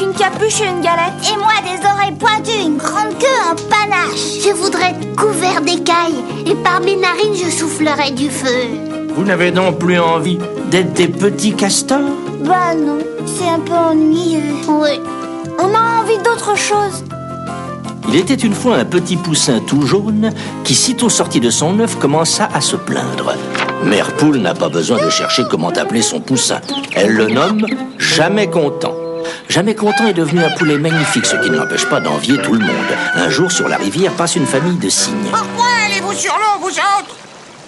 une capuche et une galette. Et moi des oreilles pointues, une grande queue, un panache. Je voudrais être couvert d'écailles et par mes narines je soufflerai du feu. Vous n'avez donc plus envie d'être des petits castors? Bah non, c'est un peu ennuyeux. Oui. On a envie d'autre chose. Il était une fois un petit poussin tout jaune qui, sitôt sorti de son œuf, commença à se plaindre. Mère Poule n'a pas besoin de chercher comment appeler son poussin. Elle le nomme Jamais Content. Jamais Content est devenu un poulet magnifique, ce qui ne l'empêche pas d'envier tout le monde. Un jour, sur la rivière, passe une famille de cygnes. Pourquoi allez-vous sur l'eau, vous autres?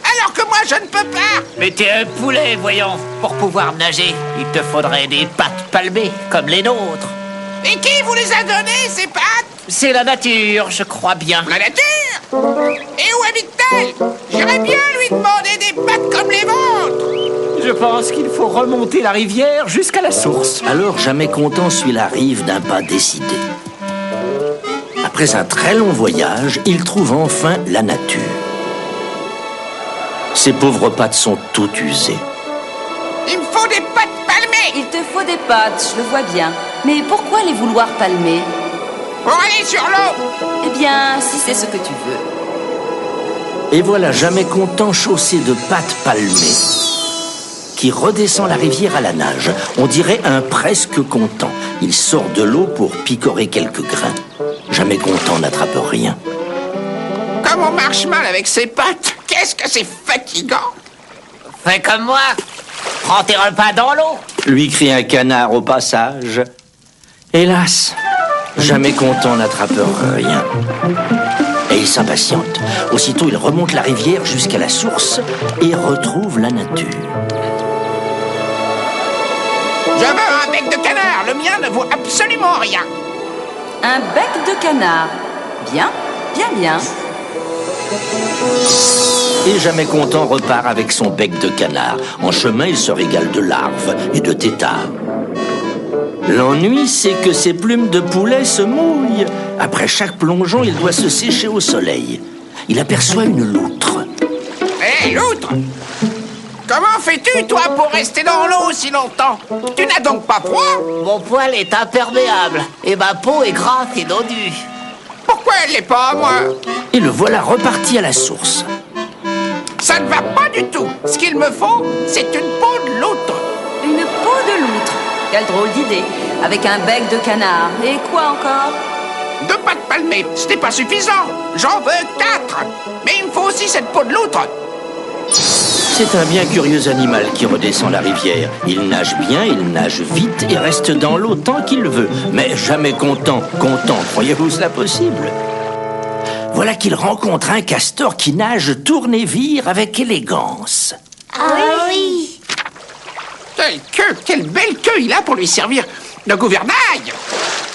Alors que moi, je ne peux pas. Mais t'es un poulet, voyons. Pour pouvoir nager, il te faudrait des pattes palmées, comme les nôtres. Et qui vous les a données, ces pattes? C'est la nature, je crois bien. La nature? Et où habite-t-elle? J'irais bien lui demander des pattes comme les vôtres. Je pense qu'il faut remonter la rivière jusqu'à la source. Alors Jamais Content suit la rive d'un pas décidé. Après un très long voyage, il trouve enfin la nature. Ses pauvres pattes sont toutes usées. Il me faut des pattes palmées. Il te faut des pattes, je le vois bien. Mais pourquoi les vouloir palmer? Pour aller sur l'eau. Eh bien, si c'est ce que tu veux. Et voilà Jamais Content chaussé de pattes palmées, qui redescend la rivière à la nage. On dirait un presque content. Il sort de l'eau pour picorer quelques grains. Jamais Content n'attrape rien. Comme on marche mal avec ses pattes, qu'est-ce que c'est fatigant. Fais comme moi. Prends tes repas dans l'eau. Lui crie un canard au passage. Hélas, Jamais Content n'attrape rien. Et il s'impatiente. Aussitôt, il remonte la rivière jusqu'à la source et retrouve la nature. Je veux un bec de canard. Le mien ne vaut absolument rien. Un bec de canard. Bien, bien, bien. Et Jamais Content repart avec son bec de canard. En chemin, il se régale de larves et de têtards. L'ennui, c'est que ses plumes de poulet se mouillent. Après chaque plongeon, il doit se sécher au soleil. Il aperçoit une loutre. Hé, loutre! Comment fais-tu, toi, pour rester dans l'eau aussi longtemps? Tu n'as donc pas froid? Mon poil est imperméable et ma peau est grasse et dodue. Pourquoi elle l'est pas, moi? Et le voilà reparti à la source. Ça ne va pas du tout. Ce qu'il me faut, c'est une peau de loutre. Une peau de loutre. Quelle drôle d'idée. Avec un bec de canard. Et quoi encore? 2 pattes palmées, ce n'est pas suffisant. J'en veux 4. Mais il me faut aussi cette peau de loutre. C'est un bien curieux animal qui redescend la rivière. Il nage bien, il nage vite et reste dans l'eau tant qu'il veut. Mais Jamais Content, croyez-vous cela possible? Voilà qu'il rencontre un castor qui nage tourne-et-vire avec élégance. Ah oui. Quelle queue, quelle belle queue il a pour lui servir de gouvernail.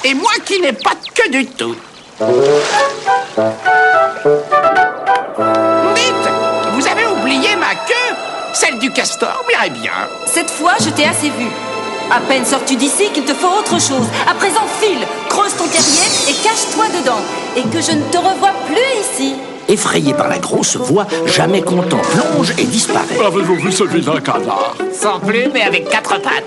Et moi qui n'ai pas de queue du tout. Dites, vous avez oublié ma queue? Celle du castor m'irait bien. Cette fois, je t'ai assez vu. À peine sors-tu d'ici qu'il te faut autre chose. À présent, file, creuse ton terrier et cache-toi dedans. Et que je ne te revoie plus ici. Effrayé par la grosse voix, Jamais Content plonge et disparaît. Avez-vous vu celui d'un canard? Sans plumes mais avec 4 pattes.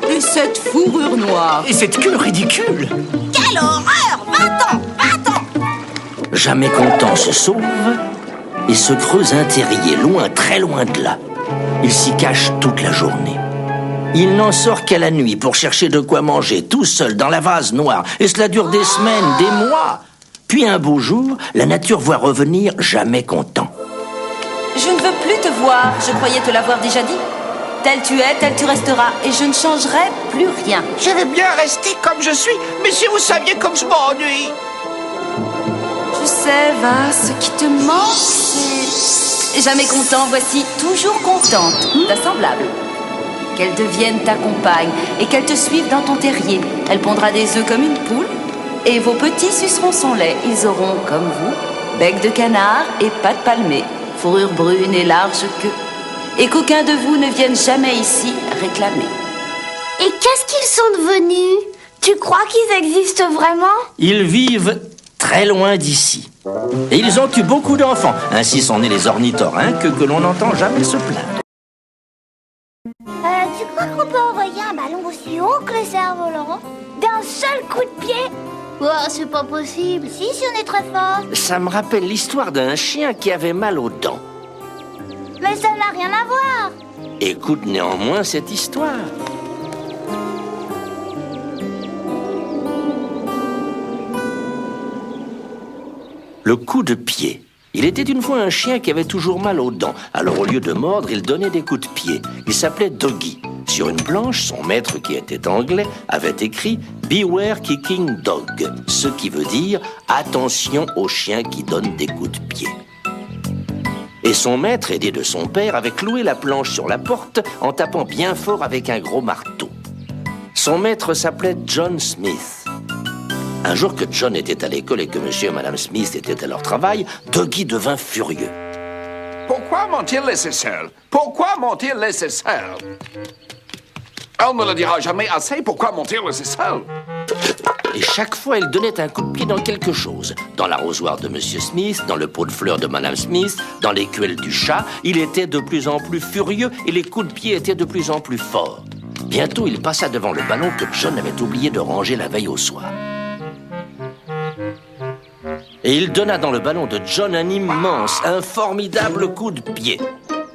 Et cette fourrure noire. Et cette queue ridicule! Quelle horreur! Va-t'en! Va-t'en! Jamais Content se sauve et se creuse un terrier loin, très loin de là. Il s'y cache toute la journée. Il n'en sort qu'à la nuit pour chercher de quoi manger, tout seul dans la vase noire. Et cela dure des semaines, des mois. Puis un beau jour, la nature voit revenir Jamais Content. Je ne veux plus te voir. Je croyais te l'avoir déjà dit. Tel tu es, tel tu resteras. Et je ne changerai plus rien. Je vais bien rester comme je suis, mais si vous saviez comme je m'ennuie. Je sais, va, ce qui te manque, c'est... Jamais Content, voici toujours contente, d'assemblable. Qu'elle devienne ta compagne et qu'elle te suive dans ton terrier. Elle pondra des œufs comme une poule et vos petits suceront son lait. Ils auront, comme vous, bec de canard et pattes palmées, fourrure brune et large queue. Et qu'aucun de vous ne vienne jamais ici réclamer. Et qu'est-ce qu'ils sont devenus? Tu crois qu'ils existent vraiment? Ils vivent très loin d'ici. Et ils ont eu beaucoup d'enfants. Ainsi sont nés les ornithorynques que l'on n'entend jamais se plaindre. Tu crois qu'on peut envoyer un ballon aussi haut que le cerf-volant? D'un seul coup de pied? Oh, c'est pas possible. Si on est très fort. Ça me rappelle l'histoire d'un chien qui avait mal aux dents. Mais ça n'a rien à voir. Écoute néanmoins cette histoire. Le coup de pied. Il était une fois un chien qui avait toujours mal aux dents. Alors au lieu de mordre, il donnait des coups de pied. Il s'appelait Doggy. Sur une planche, son maître, qui était anglais, avait écrit « Beware kicking dog », ce qui veut dire « Attention aux chiens qui donnent des coups de pied ». Et son maître, aidé de son père, avait cloué la planche sur la porte en tapant bien fort avec un gros marteau. Son maître s'appelait John Smith. Un jour que John était à l'école et que monsieur et madame Smith étaient à leur travail, Doggy devint furieux. Pourquoi m'ont-ils laissé seul? Pourquoi m'ont-ils laissé seul? Elle ne le dira jamais assez. Pourquoi m'ont-ils laissé seul? Et chaque fois, il donnait un coup de pied dans quelque chose. Dans l'arrosoir de monsieur Smith, dans le pot de fleurs de madame Smith, dans l'écuelle du chat. Il était de plus en plus furieux et les coups de pied étaient de plus en plus forts. Bientôt, il passa devant le ballon que John avait oublié de ranger la veille au soir. Et il donna dans le ballon de John un immense, un formidable coup de pied.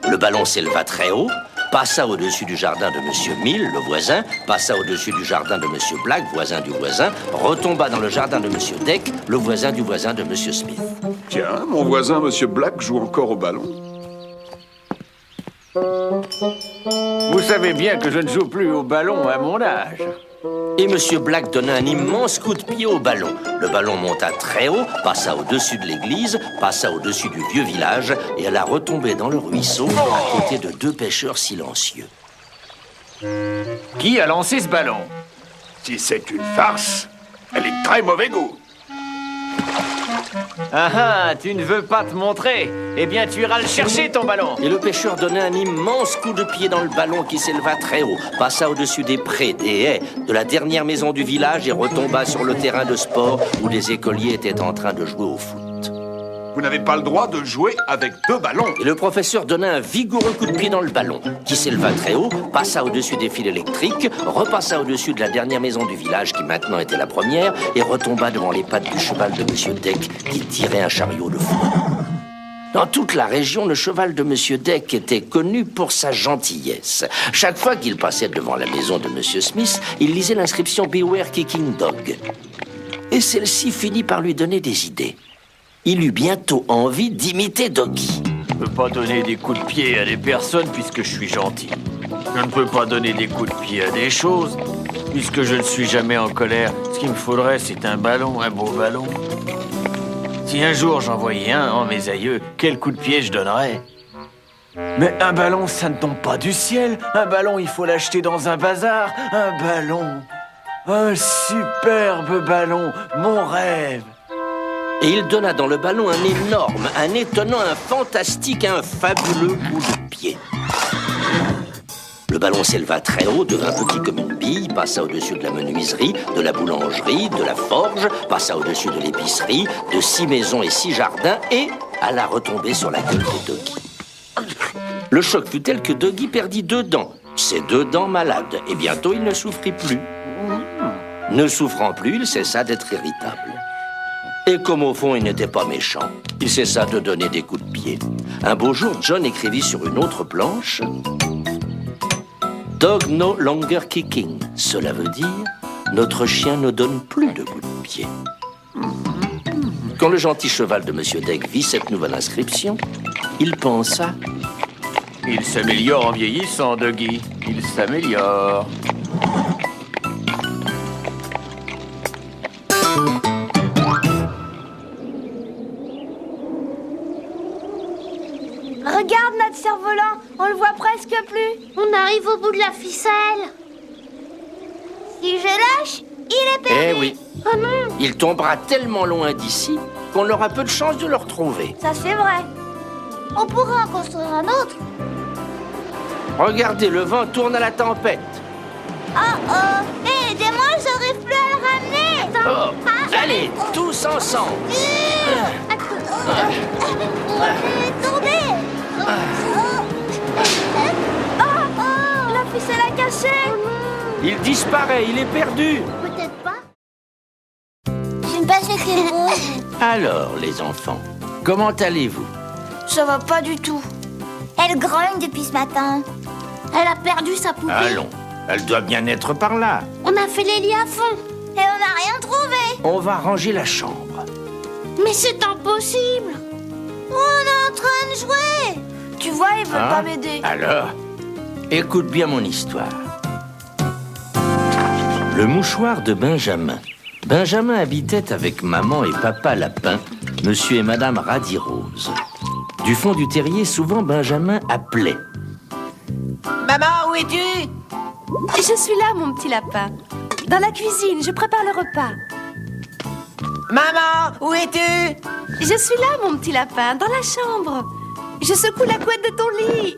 Le ballon s'éleva très haut, passa au-dessus du jardin de monsieur Mill, le voisin, passa au-dessus du jardin de monsieur Black, voisin du voisin, retomba dans le jardin de monsieur Deck, le voisin du voisin de monsieur Smith. Tiens, mon voisin, monsieur Black, joue encore au ballon. Vous savez bien que je ne joue plus au ballon à mon âge. Et monsieur Black donna un immense coup de pied au ballon. Le ballon monta très haut, passa au-dessus de l'église, passa au-dessus du vieux village et alla retomber dans le ruisseau à côté de deux pêcheurs silencieux. Qui a lancé ce ballon? Si c'est une farce, elle est de très mauvais goût. Ah ah, tu ne veux pas te montrer? Eh bien, tu iras le chercher, ton ballon. Et le pêcheur donna un immense coup de pied dans le ballon qui s'éleva très haut, passa au-dessus des prés, des haies, de la dernière maison du village et retomba sur le terrain de sport où les écoliers étaient en train de jouer au foot. Vous n'avez pas le droit de jouer avec deux ballons. Et le professeur donna un vigoureux coup de pied dans le ballon, qui s'éleva très haut, passa au-dessus des fils électriques, repassa au-dessus de la dernière maison du village, qui maintenant était la première, et retomba devant les pattes du cheval de monsieur Deck, qui tirait un chariot de fou. Dans toute la région, le cheval de monsieur Deck était connu pour sa gentillesse. Chaque fois qu'il passait devant la maison de monsieur Smith, il lisait l'inscription « Beware kicking dog ». Et celle-ci finit par lui donner des idées. Il eut bientôt envie d'imiter Doggy. Je ne peux pas donner des coups de pied à des personnes puisque je suis gentil. Je ne peux pas donner des coups de pied à des choses puisque je ne suis jamais en colère. Ce qu'il me faudrait, c'est un ballon, un beau ballon. Si un jour j'en voyais un en mes aïeux, quel coup de pied je donnerais? Mais un ballon, ça ne tombe pas du ciel. Un ballon, il faut l'acheter dans un bazar. Un ballon. Un superbe ballon. Mon rêve. Et il donna dans le ballon un énorme, un étonnant, un fantastique, un fabuleux coup de pied. Le ballon s'éleva très haut, devint petit comme une bille, passa au-dessus de la menuiserie, de la boulangerie, de la forge, passa au-dessus de l'épicerie, de 6 maisons et 6 jardins, et alla retomber sur la gueule de Doggy. Le choc fut tel que Doggy perdit 2 dents, ses 2 dents malades, et bientôt il ne souffrit plus. Ne souffrant plus, il cessa d'être irritable. Et comme au fond il n'était pas méchant, il cessa de donner des coups de pied. Un beau jour, John écrivit sur une autre planche « Dog no longer kicking ». Cela veut dire « Notre chien ne donne plus de coups de pied ». Quand le gentil cheval de monsieur Deck vit cette nouvelle inscription, il pensa « Il s'améliore en vieillissant, Doggy. Il s'améliore. » Regarde notre cerf-volant, on le voit presque plus. On arrive au bout de la ficelle. Si je lâche, il est perdu. Eh oui, Oh non. il tombera tellement loin d'ici qu'on aura peu de chance de le retrouver. Ça c'est vrai. On pourra en construire un autre. Regardez, le vent tourne à la tempête. Oh. Hé, aidez-moi, j'arrive plus à le ramener. Attends. Oh, allez, tous ensemble. Tournez. La ficelle a Il disparaît, il est perdu. Peut-être pas. Je ne pas ce que vous. Alors, les enfants, comment allez-vous? Ça va pas du tout. Elle grogne depuis ce matin. Elle a perdu sa poupée. Allons, elle doit bien être par là. On a fait les lits à fond et on n'a rien trouvé. On va ranger la chambre. Mais c'est impossible. On est en train de jouer. Tu vois, il veut Hein? pas m'aider. Alors, écoute bien mon histoire. Le mouchoir de Benjamin. Benjamin habitait avec maman et papa Lapin, monsieur et madame Radirose. Du fond du terrier, souvent Benjamin appelait. Maman, où es-tu? Je suis là, mon petit lapin. Dans la cuisine, je prépare le repas. Maman, où es-tu? Je suis là, mon petit lapin, dans la chambre. Je secoue la couette de ton lit.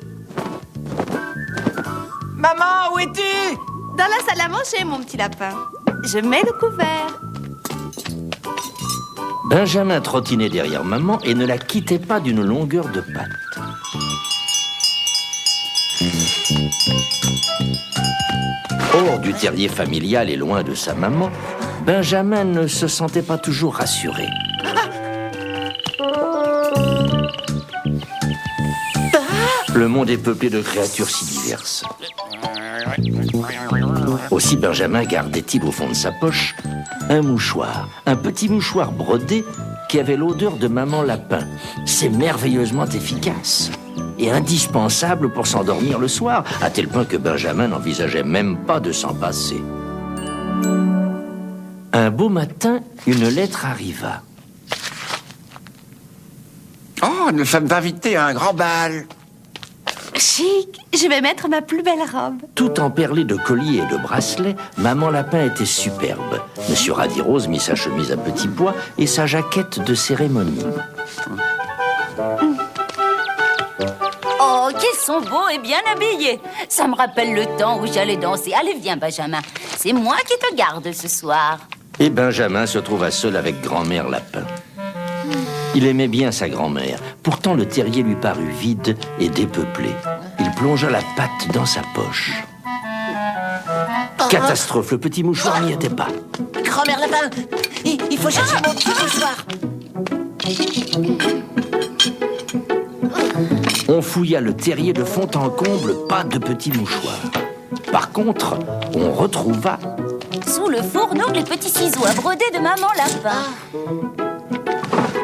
Maman, où es-tu? Dans la salle à manger, mon petit lapin. Je mets le couvert. Benjamin trottinait derrière maman et ne la quittait pas d'une longueur de patte. Hors du terrier familial et loin de sa maman, Benjamin ne se sentait pas toujours rassuré. Le monde est peuplé de créatures si diverses. Aussi Benjamin gardait-il au fond de sa poche un mouchoir, un petit mouchoir brodé qui avait l'odeur de maman lapin. C'est merveilleusement efficace et indispensable pour s'endormir le soir, à tel point que Benjamin n'envisageait même pas de s'en passer. Un beau matin, une lettre arriva. Oh, nous sommes invités à un grand bal. Chic, je vais mettre ma plus belle robe. Tout emperlé de colliers et de bracelets, maman lapin était superbe. Monsieur Radirose mit sa chemise à petits pois et sa jaquette de cérémonie. Oh, qu'ils sont beaux et bien habillés. Ça me rappelle le temps où j'allais danser. Allez, viens, Benjamin. C'est moi qui te garde ce soir. Et Benjamin se trouva seul avec grand-mère lapin. Il aimait bien sa grand-mère. Pourtant, le terrier lui parut vide et dépeuplé. Il plongea la patte dans sa poche. Catastrophe, le petit mouchoir n'y était pas. Grand-mère Lapin, il faut chercher mon petit mouchoir. On fouilla le terrier de fond en comble, pas de petit mouchoir. Par contre, on retrouva... Sous le fourneau, les petits ciseaux à broder de maman lapin.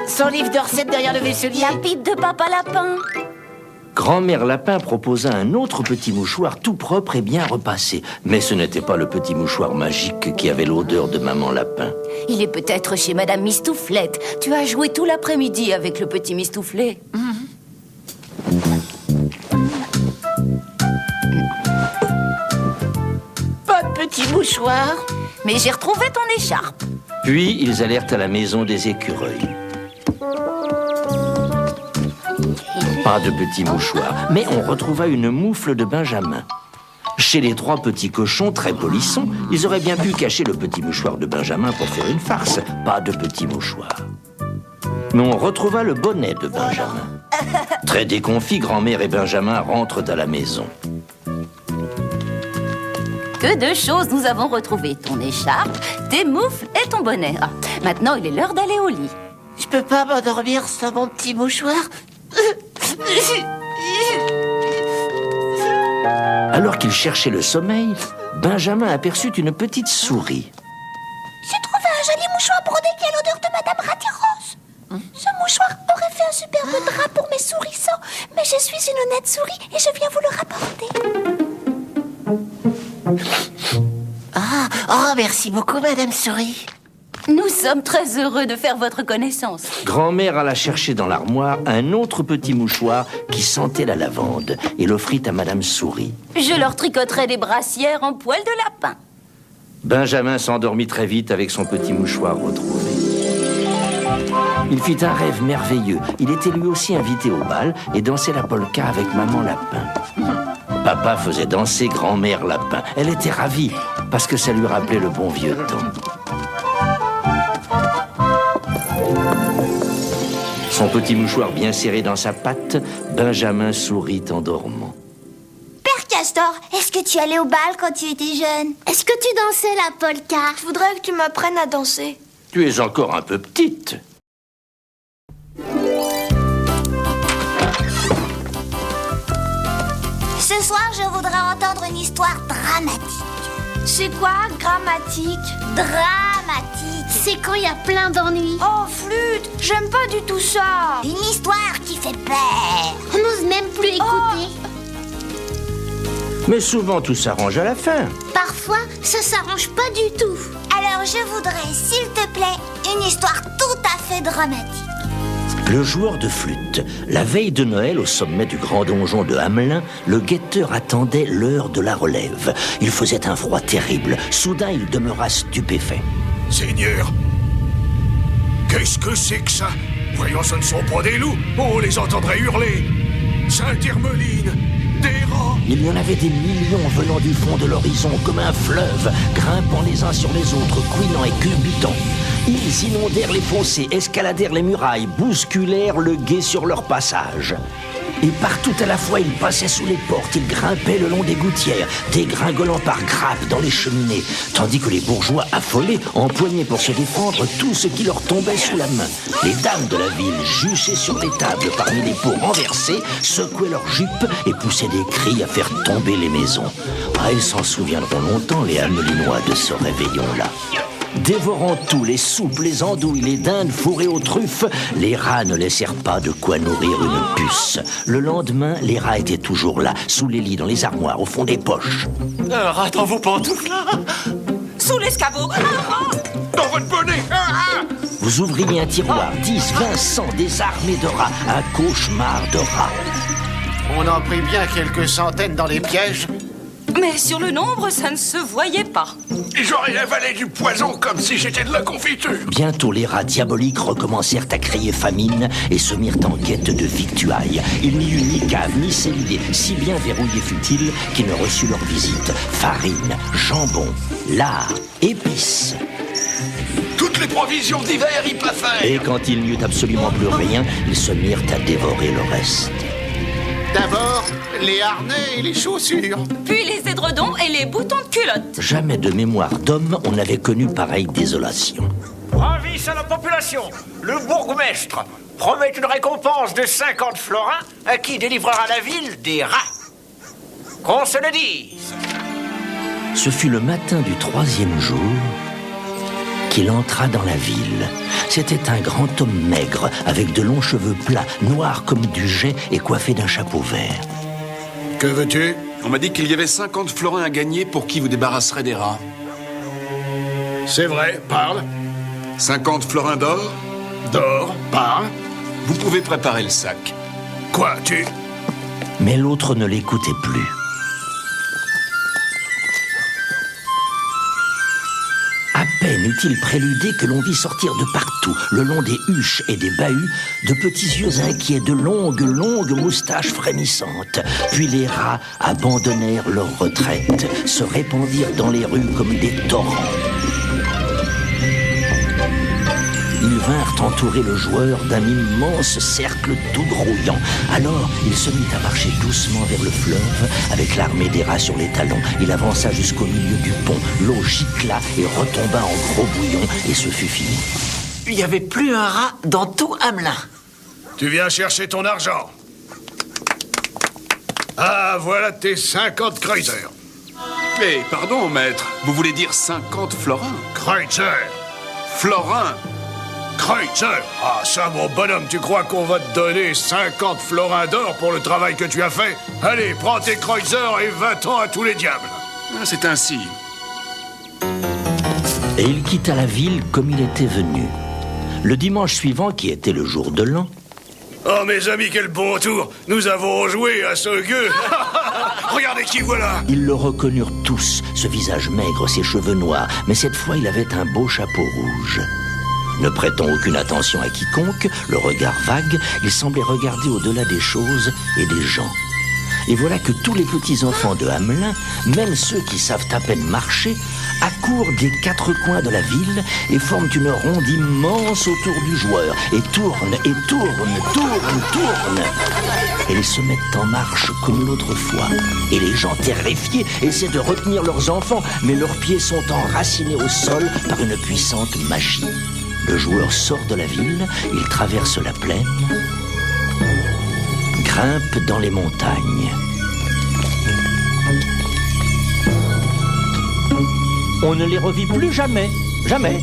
Son livre de recettes derrière le vaisselier. La pipe de papa lapin. Grand-mère Lapin proposa un autre petit mouchoir tout propre et bien repassé. Mais ce n'était pas le petit mouchoir magique qui avait l'odeur de maman Lapin. Il est peut-être chez Madame Mistouflette. Tu as joué tout l'après-midi avec le petit Mistouflet. Pas de petit mouchoir. Mais j'ai retrouvé ton écharpe. Puis, ils allèrent à la maison des écureuils. Pas de petit mouchoir, mais on retrouva une moufle de Benjamin. Chez les trois petits cochons, très polissons, ils auraient bien pu cacher le petit mouchoir de Benjamin pour faire une farce. Pas de petit mouchoir. Mais on retrouva le bonnet de Benjamin. Très déconfits, grand-mère et Benjamin rentrent à la maison. Que de choses nous avons retrouvées. Ton écharpe, tes moufles et ton bonnet. Ah, maintenant, il est l'heure d'aller au lit. Je peux pas m'endormir sans mon petit mouchoir. Alors qu'il cherchait le sommeil, Benjamin aperçut une petite souris. J'ai trouvé un joli mouchoir brodé qui a l'odeur de Madame Radirose. Ce mouchoir aurait fait un superbe drap pour mes sourissons, mais je suis une honnête souris et je viens vous le rapporter. Oh, merci beaucoup, Madame Souris. Nous sommes très heureux de faire votre connaissance. Grand-mère alla chercher dans l'armoire un autre petit mouchoir qui sentait la lavande et l'offrit à Madame Souris. Je leur tricoterai des brassières en poil de lapin. Benjamin s'endormit très vite avec son petit mouchoir retrouvé. Il fit un rêve merveilleux. Il était lui aussi invité au bal et dansait la polka avec maman lapin. Papa faisait danser grand-mère lapin. Elle était ravie parce que ça lui rappelait le bon vieux temps. Son petit mouchoir bien serré dans sa patte, Benjamin sourit en dormant. Père Castor, est-ce que tu allais au bal quand tu étais jeune? Est-ce que tu dansais la polka? Je voudrais que tu m'apprennes à danser. Tu es encore un peu petite. Ce soir, je voudrais entendre une histoire dramatique. C'est quoi, grammatique? Dramatique. C'est quand il y a plein d'ennuis. Oh, flûte, j'aime pas du tout ça. Une histoire qui fait peur. On n'ose même plus écouter. Mais souvent, tout s'arrange à la fin. Parfois, ça s'arrange pas du tout. Alors, je voudrais, s'il te plaît, une histoire tout à fait dramatique. Le joueur de flûte. La veille de Noël, au sommet du grand donjon de Hamelin, le guetteur attendait l'heure de la relève. Il faisait un froid terrible. Soudain, il demeura stupéfait. Seigneur, qu'est-ce que c'est que ça? Voyons, ce ne sont pas des loups. On les entendrait hurler. Sainte-Hermeline, des rats. Il y en avait des millions venant du fond de l'horizon comme un fleuve, grimpant les uns sur les autres, couinant et culbutant. Ils inondèrent les fossés, escaladèrent les murailles, bousculèrent le gué sur leur passage. Et partout à la fois, ils passaient sous les portes, ils grimpaient le long des gouttières, dégringolant par grappes dans les cheminées, tandis que les bourgeois affolés empoignaient pour se défendre tout ce qui leur tombait sous la main. Les dames de la ville, juchées sur les tables parmi les pots renversés, secouaient leurs jupes et poussaient des cris à faire tomber les maisons. Ah, ils s'en souviendront longtemps, les Hamelinois, de ce réveillon-là. Dévorant tout, les soupes, les andouilles, les dindes fourrées aux truffes, les rats ne laissèrent pas de quoi nourrir une puce. Le lendemain, les rats étaient toujours là, sous les lits, dans les armoires, au fond des poches. Un rat dans vos pantoufles? Sous l'escabeau. Dans votre bonnet. Vous ouvriez un tiroir, 10, 20, 100, des armées de rats, un cauchemar de rats. On en prit bien quelques centaines dans les pièges. Mais sur le nombre, ça ne se voyait pas. J'aurais avalé du poison comme si j'étais de la confiture. Bientôt, les rats diaboliques recommencèrent à crier famine et se mirent en quête de victuailles. Il n'y eut ni cave, ni cellier, si bien verrouillé fut-il qu'ils ne reçut leur visite. Farine, jambon, lard, épices. Toutes les provisions d'hiver y passaient. Et quand il n'y eut absolument plus rien, ils se mirent à dévorer le reste. D'abord, les harnais et les chaussures. Puis les édredons et les boutons de culotte. Jamais de mémoire d'homme on n'avait connu pareille désolation. Avis à la population, le bourgmestre promet une récompense de 50 florins à qui délivrera la ville des rats. Qu'on se le dise. Ce fut le matin du 3e jour qu'il entra dans la ville. C'était un grand homme maigre, avec de longs cheveux plats, noirs comme du jais et coiffé d'un chapeau vert. Que veux-tu? On m'a dit qu'il y avait 50 florins à gagner pour qui vous débarrasserez des rats. C'est vrai, parle. 50 florins d'or? D'or, parle. Vous pouvez préparer le sac. Quoi, tu... Mais l'autre ne l'écoutait plus. À peine eut-il préludé que l'on vit sortir de partout, le long des huches et des bahuts, de petits yeux inquiets, de longues moustaches frémissantes. Puis les rats abandonnèrent leur retraite, se répandirent dans les rues comme des torrents. Ils vinrent entourer le joueur d'un immense cercle tout grouillant. Alors, il se mit à marcher doucement vers le fleuve, avec l'armée des rats sur les talons. Il avança jusqu'au milieu du pont. L'eau gicla et retomba en gros bouillon, et ce fut fini. Il n'y avait plus un rat dans tout Hamelin. Tu viens chercher ton argent. Ah, voilà tes 50 kreuzers. Eh, pardon, maître. Vous voulez dire 50 florins? Kreuzer. Florins? Kreuzer. Ah, ça, mon bonhomme, tu crois qu'on va te donner 50 florins d'or pour le travail que tu as fait? Allez, prends tes kreuzers et va-t'en à tous les diables. Ah, c'est ainsi. Et il quitta la ville comme il était venu. Le dimanche suivant, qui était le jour de l'an... Oh, mes amis, quel bon tour! Nous avons joué à ce gueux! Regardez qui voilà! Ils le reconnurent tous, ce visage maigre, ses cheveux noirs, mais cette fois il avait un beau chapeau rouge. Ne prêtant aucune attention à quiconque, le regard vague, il semblait regarder au-delà des choses et des gens. Et voilà que tous les petits-enfants de Hamelin, même ceux qui savent à peine marcher, accourent des quatre coins de la ville et forment une ronde immense autour du joueur, et tournent, et tournent, tournent. Et ils se mettent en marche comme l'autre fois. Et les gens terrifiés essaient de retenir leurs enfants, mais leurs pieds sont enracinés au sol par une puissante magie. Le joueur sort de la ville, il traverse la plaine, grimpe dans les montagnes. On ne les revit plus jamais, jamais.